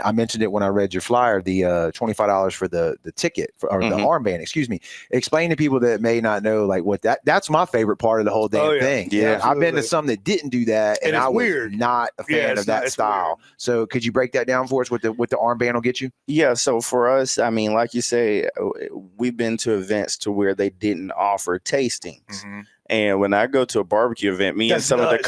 I mentioned it when I read your flyer, the $25 for the ticket or the armband, excuse me. Explain to people that may not know like what that's my favorite part of the whole damn thing. Yeah, I've been to some that didn't do that, and I was not a fan of that style. Weird. So could you break that down for us? What the armband will get you? Yeah. So for us, I mean, like you say, we've been to events to where they didn't offer tastings. And when I go to a barbecue event, me and some of the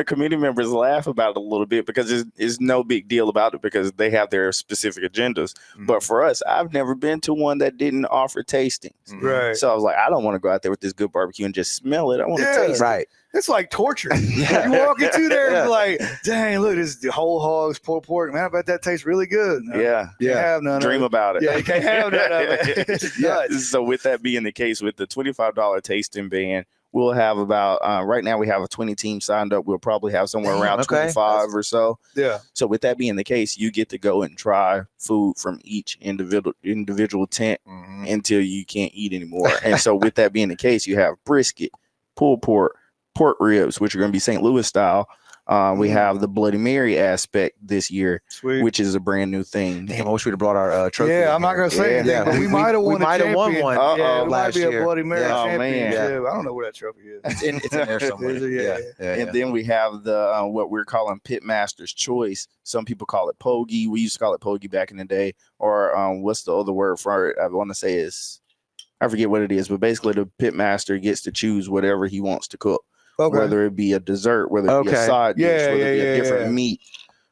community members laugh about it a little bit because it's no big deal about it because they have their specific agendas. But for us, I've never been to one that didn't offer tastings. Right. So I was like, I don't want to go out there with this good barbecue and just smell it. I want to taste it. It's like torture. You walk into there and be like, dang, look, this is the whole hogs, pulled pork. Man, I bet that tastes really good. No, can't have none Dream of it. about it. Yeah, you can't have none of it. So with that being the case, with the $25 tasting band, we'll have about right now we have a 20 team signed up. We'll probably have somewhere around 25 or so. Yeah. So with that being the case, you get to go and try food from each individual tent until you can't eat anymore. And so with that being the case, you have brisket, pulled pork, pork ribs, which are going to be St. Louis style. We have the Bloody Mary aspect this year, which is a brand new thing. Damn, I wish we'd have brought our trophy. Yeah, I'm not going to say anything, but we might have won one. Yeah, it might be a Bloody Mary championship. I don't know where that trophy is. It's in there somewhere. And then we have the what we're calling Pitmaster's Choice. Some people call it Pogie. We used to call it Pogie back in the day. Or what's the other word for it? I want to say is, I forget what it is, but basically the Pitmaster gets to choose whatever he wants to cook. Whether it be a dessert, whether it be a side dish, whether it be a different meat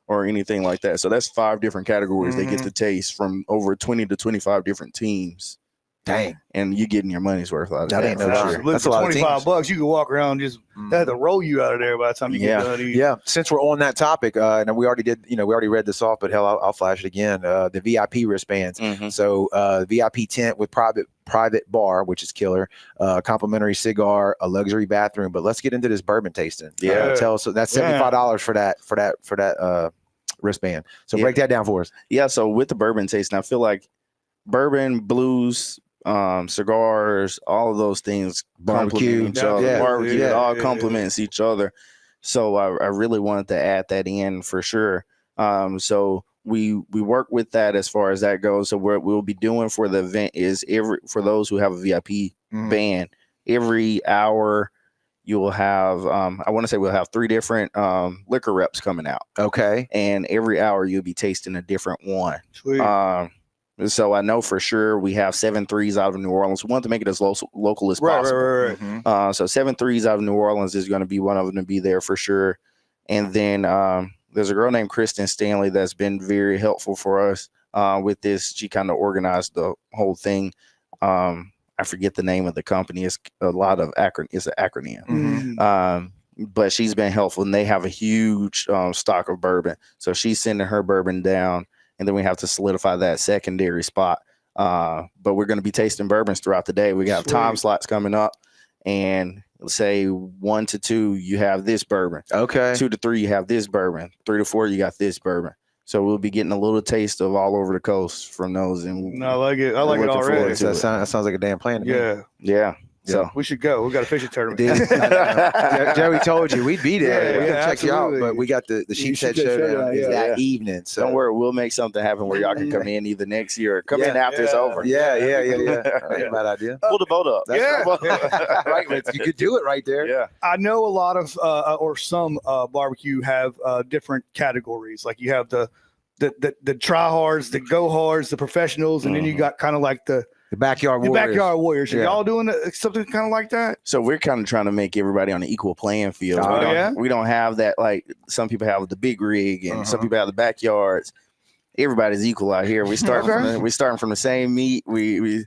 or anything like that. So that's 5 different categories they get to taste from over 20 to 25 different teams. Dang. And you're getting your money's worth out of that. Ain't no sure. That's a lot of $25. You can walk around just they had to roll you out of there by the time you get done eating. Yeah. Since we're on that topic, and we already did, we already read this off, but hell, I'll flash it again. The VIP wristbands. So VIP tent with private bar, which is killer, complimentary cigar, a luxury bathroom. But let's get into this bourbon tasting. Tell us, so that's $75 for that wristband. So break that down for us. Yeah. So with the bourbon tasting, I feel like bourbon, blues, cigars, all of those things barbecue, each other. Barbecue, it all complements each other. So I really wanted to add that in for sure. So we work with that as far as that goes. So what we'll be doing for the event is for those who have a VIP band, every hour you'll have I want to say we'll have 3 different liquor reps coming out. Okay. And every hour you'll be tasting a different one. Sweet. So I know for sure we have 7 Threes out of New Orleans. We want to make it as local as possible. Right. So 7 Threes out of New Orleans is going to be one of them to be there for sure. And then there's a girl named Kristen Stanley that's been very helpful for us with this. She kind of organized the whole thing. I forget the name of the company. It's a lot of It's an acronym. But she's been helpful, and they have a huge stock of bourbon. So she's sending her bourbon down. And then we have to solidify that secondary spot. But we're going to be tasting bourbons throughout the day. We have time slots coming up. And let's say 1 to 2, you have this bourbon. Okay. 2 to 3, you have this bourbon. 3 to 4, you got this bourbon. So we'll be getting a little taste of all over the coast from those. And I like it. I like it already. That sounds like a damn plan to me. Yeah. So we should go. We got a fishing tournament. Joey told you we'd be there. We're gonna check you out, but we got the Sheep's Head Showdown that evening. So don't worry, we'll make something happen where y'all can come in either next year or come in after it's over. Yeah. Bad idea. Pull the boat up. Right. You could do it right there. Yeah. I know a lot of or some barbecue have different categories. Like you have the try-hards, the go-hards, the professionals, and then you got kind of like the backyard warriors. Are y'all doing something kind of like that? So we're kind of trying to make everybody on an equal playing field. We don't have that, like some people have the big rig and some people have the backyards. Everybody's equal out here. We starting from the same meat. We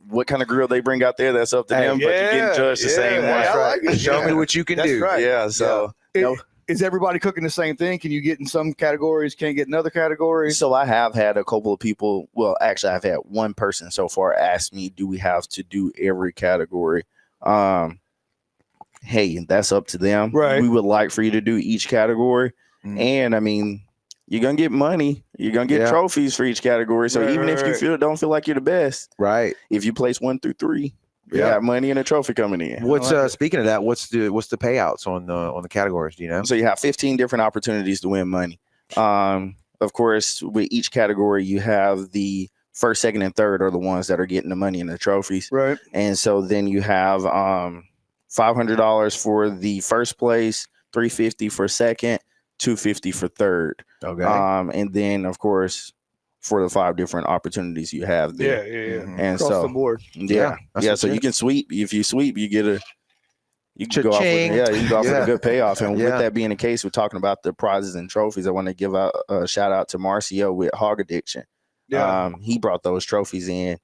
what kind of grill they bring out there, that's up to them. But you're getting judged the same way. Like Show me what you can do. Right. Yeah. So is everybody cooking the same thing? Can you get in some categories? Can't get in other categories? So I have had a couple of people. Well, actually, I've had one person so far ask me, "Do we have to do every category?" Hey, that's up to them. Right. We would like for you to do each category, and I mean, you're gonna get money. You're gonna get trophies for each category. So even if you don't feel like you're the best, right? If you place 1 through 3. You got money and a trophy coming in. What's speaking of that? What's the payouts on the categories? Do you know? So you have 15 different opportunities to win money. of course, with each category, you have the first, second, and third are the ones that are getting the money and the trophies. Right. And so then you have $500 for the first place, $350 for second, $250 for third. Okay. And then of course for the 5 different opportunities you have there. Yeah. And Across so the board. yeah. So you can sweep. If you sweep, you get you can go off with, you can go off with a good payoff. And with that being the case, we're talking about the prizes and trophies. I want to give a shout out to Marcio with Hog Addiction. Yeah. He brought those trophies in,